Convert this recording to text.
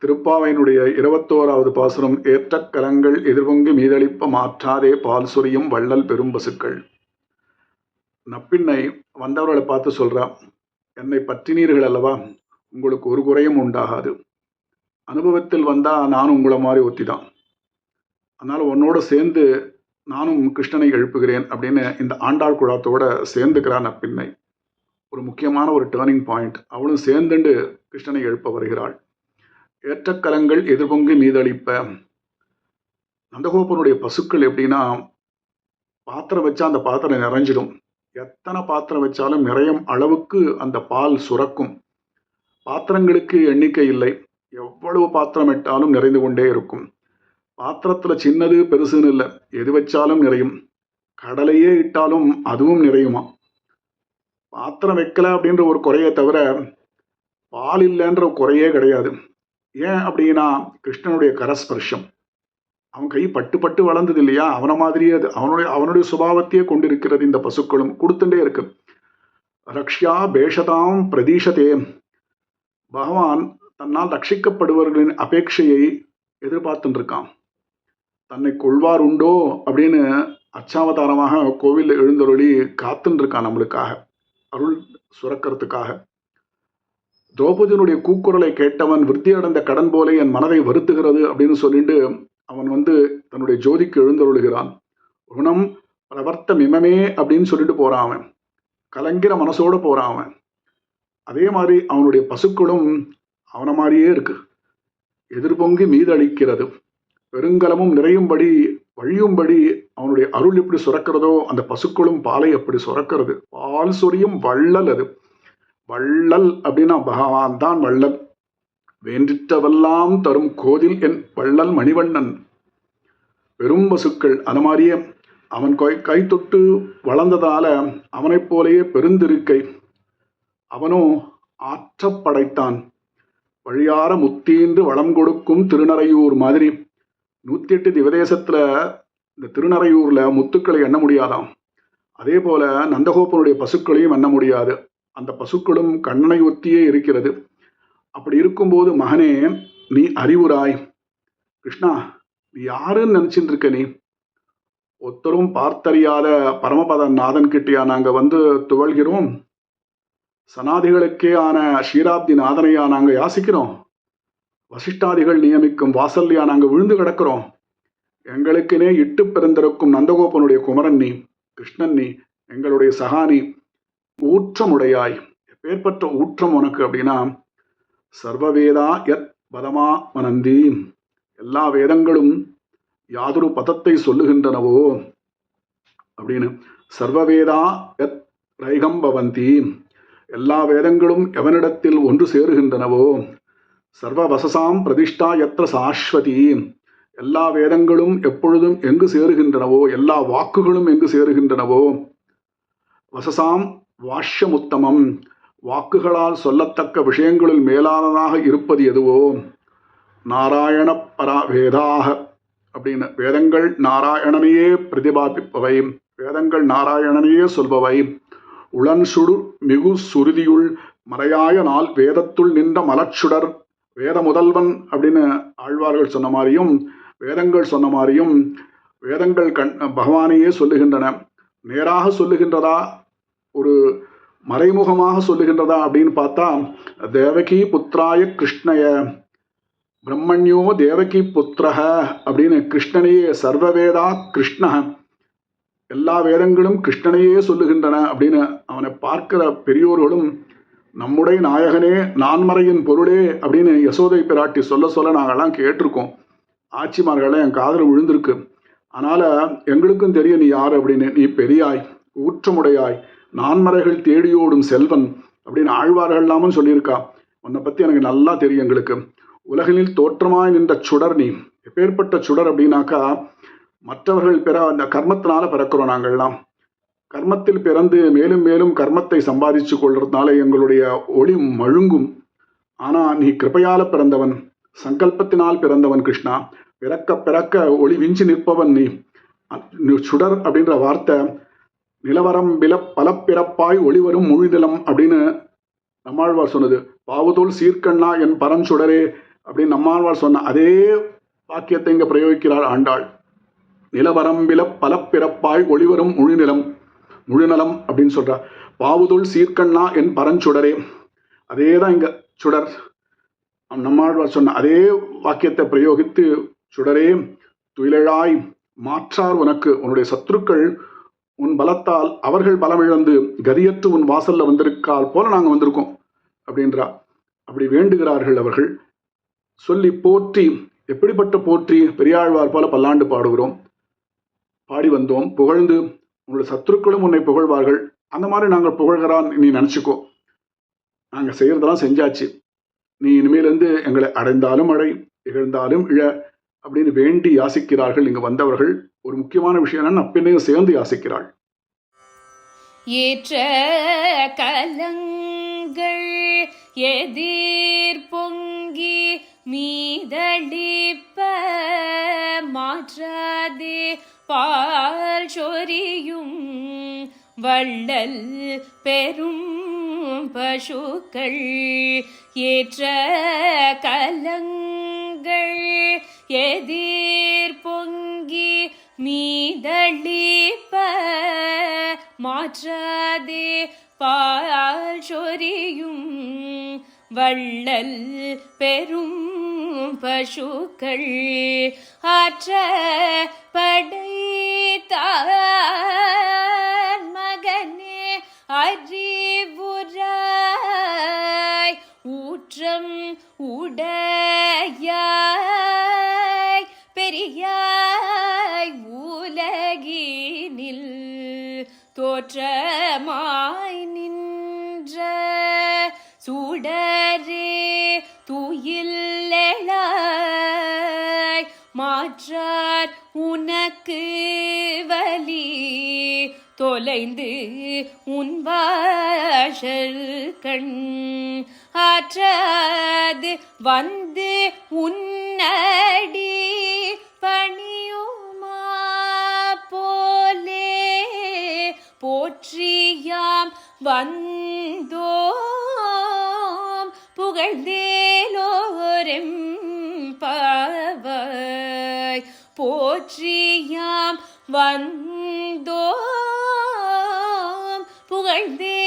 திருப்பாவையினுடைய 21வது பாசுரம். ஏற்ற கலங்கள் எதிர்பொங்கி மீதளிப்ப மாற்றாதே பால் சொரியும் வள்ளல் பெரும் பசுக்கள். நப்பின்னை வந்தவர்களை பார்த்து சொல்றா, என்னை பற்றினீர்கள் அல்லவா, உங்களுக்கு ஒரு குறையும் உண்டாகாது. அனுபவத்தில் வந்தா நானும் உங்களை மாதிரி ஒத்திதான், அதனால உன்னோட சேர்ந்து நானும் கிருஷ்ணனை எழுப்புகிறேன் அப்படின்னு இந்த ஆண்டாள் குழாத்தோட சேர்ந்துக்கிறான் நப்பின்னை. ஒரு முக்கியமான ஒரு டேர்னிங் பாயிண்ட். அவளும் சேர்ந்துண்டு கிருஷ்ணனை எழுப்ப வருகிறாள். ஏற்றக்கலங்கள் எதிர்பொங்கி மீதளிப்ப. நந்தகோபனுடைய பசுக்கள் எப்படின்னா, பாத்திரம் வச்சா அந்த பாத்திரம் நிறைஞ்சிடும். எத்தனை பாத்திரம் வச்சாலும் நிறையும் அளவுக்கு அந்த பால் சுரக்கும். பாத்திரங்களுக்கு எண்ணிக்கை இல்லை, எவ்வளவு பாத்திரம் இட்டாலும் நிறைந்து கொண்டே இருக்கும். பாத்திரத்துல சின்னது பெருசுன்னு இல்லை, எது வச்சாலும் நிறையும். கடலையே இட்டாலும் அதுவும் நிறையுமா. பாத்திரம் வைக்கல அப்படின்ற ஒரு குறையை தவிர பால் இல்லைன்ற குறையே கிடையாது. ஏன் அப்படின்னா, கிருஷ்ணனுடைய கரஸ்பர்ஷம். அவன் கை பட்டு பட்டு வளர்ந்தது இல்லையா, அவனை மாதிரியே அது அவனுடைய சுபாவத்தையே கொண்டிருக்கிறது. இந்த பசுக்களும் கொடுத்துட்டே இருக்கு. ரக்ஷ்யா பேஷதாம் பிரதீஷதே. பகவான் தன்னால் ரட்சிக்கப்படுவர்களின் அபேட்சையை எதிர்பார்த்துட்டு இருக்கான். தன்னை கொள்வார் உண்டோ அப்படின்னு அச்சாவதாரமாக கோவிலில் எழுந்தருளி காத்துன்னு இருக்கான் நம்மளுக்காக, அருள் சுரக்கிறதுக்காக. திரௌபதியினுடைய கூக்குரலை கேட்டவன் விருத்தி அடைந்த கடன் போல என் மனதை வருத்துகிறது அப்படின்னு சொல்லிட்டு அவன் தன்னுடைய ஜோதிக்கு எழுந்தருளுகிறான். ருணம் பிரவர்த்த மிமமே அப்படின்னு சொல்லிட்டு போறான் அவன். கலங்கிற மனசோட போறான் அவன். அதே மாதிரி அவனுடைய பசுக்களும் அவனை மாதிரியே இருக்கு. எதிர்பொங்கி மீதளிக்கிறது. பெருங்கலமும் நிறையும்படி வழியும்படி அவனுடைய அருள் எப்படி சுரக்கிறதோ அந்த பசுக்களும் பாலை அப்படி சுரக்கிறது. பால் சொரியும் வள்ளல் அது. வள்ளல் அப்படின்னா பகவான் தான் வள்ளல். வேண்டிற்றவெல்லாம் தரும் கோதில் என் வள்ளல் மணிவண்ணன். பெரும் பசுக்கள் அந்த மாதிரியே அவன் கை தொட்டு வளர்ந்ததால அவனைப் போலேயே பெருந்திருக்கை. அவனும் ஆற்றப்படைத்தான். வழியார முத்தீன்று வளம் கொடுக்கும் திருநறையூர் மாதிரி. 108 திவதேசத்துல இந்த திருநறையூர்ல முத்துக்களை எண்ண முடியாதாம். அதே போல நந்தகோபனுடைய பசுக்களையும் எண்ண முடியாது. அந்த பசுக்களும் கண்ணனை ஒத்தியே இருக்கிறது. அப்படி இருக்கும்போது, மகனே நீ அறிவுராய். கிருஷ்ணா, நீ யாருன்னு நினைச்சிட்டு இருக்க? நீ ஒத்தரும் பார்த்தறியாத பரமபத நாதன் கிட்டியா நாங்க துவழ்கிறோம்? சனாதிகளுக்கே ஆன ஷீராப்தி நாதனையா நாங்க யாசிக்கிறோம்? வசிஷ்டாதிகள் நியமிக்கும் வாசல்லையா நாங்க விழுந்து கிடக்கிறோம்? எங்களுக்குனே இட்டு பிறந்திருக்கும் நந்தகோபனுடைய குமரன் நீ, கிருஷ்ணன் நீ, எங்களுடைய சகானி. ஊற்றமுடையாய். எப்பேற்பட்ட ஊற்றம் உனக்கு அப்படின்னா, சர்வவேதா யத் பதமா மனந்தி. எல்லா வேதங்களும் யாதொரு பதத்தை சொல்லுகின்றனவோ அப்படின்னு. சர்வவேதா யத் ரைகம் பவந்தி. எல்லா வேதங்களும் எவனிடத்தில் ஒன்று சேருகின்றனவோ. சர்வ வசசாம் பிரதிஷ்டா யத்ர சாஸ்வதி. எல்லா வேதங்களும் எப்பொழுதும் எங்கு சேருகின்றனவோ, எல்லா வாக்குகளும் எங்கு சேருகின்றனவோ. வசசாம் வாஷ்யமுத்தமம். வாக்குகளால் சொல்லத்தக்க விஷயங்களில் மேலானதாக இருப்பது எதுவோ. நாராயண பரா வேதாக அப்படின்னு. வேதங்கள் நாராயணனையே பிரதிபாபிப்பவை. வேதங்கள் நாராயணனையே சொல்பவை. உளன் சுடு மிகு சுருதியுள் மறையாய நாள் வேதத்துள் நின்ற மலச்சுடர். வேத முதல்வன் அப்படின்னு ஆழ்வார்கள் சொன்ன மாதிரியும், வேதங்கள் சொன்ன மாதிரியும், வேதங்கள் பகவானையே சொல்லுகின்றன. நேராக சொல்லுகின்றதா, ஒரு மறைமுகமாக சொல்லுகின்றதா அப்படின்னு பார்த்தா, தேவகி புத்திராய கிருஷ்ணய பிரம்மண்யோ தேவகி புத்திரஹ அப்படின்னு கிருஷ்ணனையே, சர்வவேதா கிருஷ்ண, எல்லா வேதங்களும் கிருஷ்ணனையே சொல்லுகின்றன அப்படின்னு அவனை பார்க்கிற பெரியோர்களும், நம்முடைய நாயகனே நான்மறையின் பொருளே அப்படின்னு யசோதை பிராட்டி சொல்ல நாங்கள்லாம் கேட்டிருக்கோம். ஆட்சிமார்கள்லாம் என் காதல் விழுந்திருக்கு. அதனால எங்களுக்கும் தெரியும் நீ யார் அப்படின்னு. நீ பெரியாய், ஊற்றமுடையாய், நான்மறைகள் தேடியோடும் செல்வன் அப்படின்னு ஆழ்வார்கள் எல்லாமும் சொல்லியிருக்கா. உன்னை பத்தி எனக்கு நல்லா தெரியும். எங்களுக்கு உலகினில் தோற்றமாய் நின்ற சுடர் நீ. எப்பேற்பட்ட சுடர் அப்படின்னாக்கா, மற்றவர்கள் அந்த கர்மத்தினால பிறக்கிறோம். நாங்கள்லாம் கர்மத்தில் பிறந்து மேலும் மேலும் கர்மத்தை சம்பாதிச்சு கொள்றதுனால எங்களுடைய ஒளி மழுங்கும். ஆனா நீ கிருபையால பிறந்தவன், சங்கல்பத்தினால் பிறந்தவன் கிருஷ்ணா. பிறக்க பிறக்க ஒளி விஞ்சி நிற்பவன் நீ. சுடர் அப்படின்ற வார்த்தை நிலவரம் பல பிறப்பாய் ஒளிவரும் முழுநிலம் அப்படின்னு நம்மாழ்வார் சொன்னது. பாவுதோல் சீர்கண்ணா என் பரஞ்சுடரே அப்படின்னு நம்மாழ்வார் சொன்ன அதே வாக்கியத்தை இங்க பிரயோகிக்கிறார் ஆண்டாள். நிலவரம்பில பல பிறப்பாய் ஒளிவரும் முழுநலம் அப்படின்னு சொல்றார். பாவுதுள் சீர்கண்ணா என் பரஞ்சுடரே, அதே தான் இங்க சுடர். நம்மாழ்வார் சொன்ன அதே வாக்கியத்தை பிரயோகித்து, சுடரே துயிலழாய் மாற்றார் உனக்கு, உன்னுடைய சத்துருக்கள் உன் பலத்தால் அவர்கள் பலமிழந்து கதியற்று உன் வாசல்ல வந்திருக்கால் போல நாங்க வந்திருக்கோம் அப்படின்றா. அப்படி வேண்டுகிறார்கள் அவர்கள். சொல்லி போற்றி, எப்படிப்பட்ட போற்றி, பெரியாழ்வார் போல பல்லாண்டு பாடுகிறோம், பாடி வந்தோம், புகழ்ந்து உங்களுடைய சத்துருக்களும் உன்னை புகழ்வார்கள், அந்த மாதிரி நாங்கள் புகழ்கிறான் நீ நினச்சிக்கோ, நாங்கள் செய்கிறதெல்லாம் செஞ்சாச்சு, நீ இனிமேலேருந்து எங்களை அடைந்தாலும் அடை இகழ்ந்தாலும் இழ அப்படின்னு வேண்டி யாசிக்கிறார்கள் இங்கு வந்தவர்கள். ஒரு முக்கியமான விஷயம் என்னன்னு அப்பனையும் சேர்ந்து யாசிக்கிறாள். ஏற்ற கலங்கள் எதிர் பொங்கி மீதளிப்ப மாற்றாதே பால் சொரியும் வள்ளல் பெரும் பசுக்கள். ஏற்ற கலங்கள் எதிர் பொங்கி மீதளிப்ப மாற்றாதே பால் சொரியும் வள்ளல் பெரும் பசுக்கள். ஆற்ற படைத்தான் மகனே அறிவுராய் ஊற்றம் உடையாய் பெரியாய் உலகினில் தோற்றமாய் நின்ற சுடரே துயிலெழாய் மாற்றார் உனக்கு வலி தொலைந்து உன் வாசல் கண் ஆற்றாது வந்து உன்னடி பணியுமா போலே போற்றியாம் வந்தோம் புகழ்ந்தேலோரெம் பாவாய். போற்றியாம் வந்தோம் புகழ்ந்தே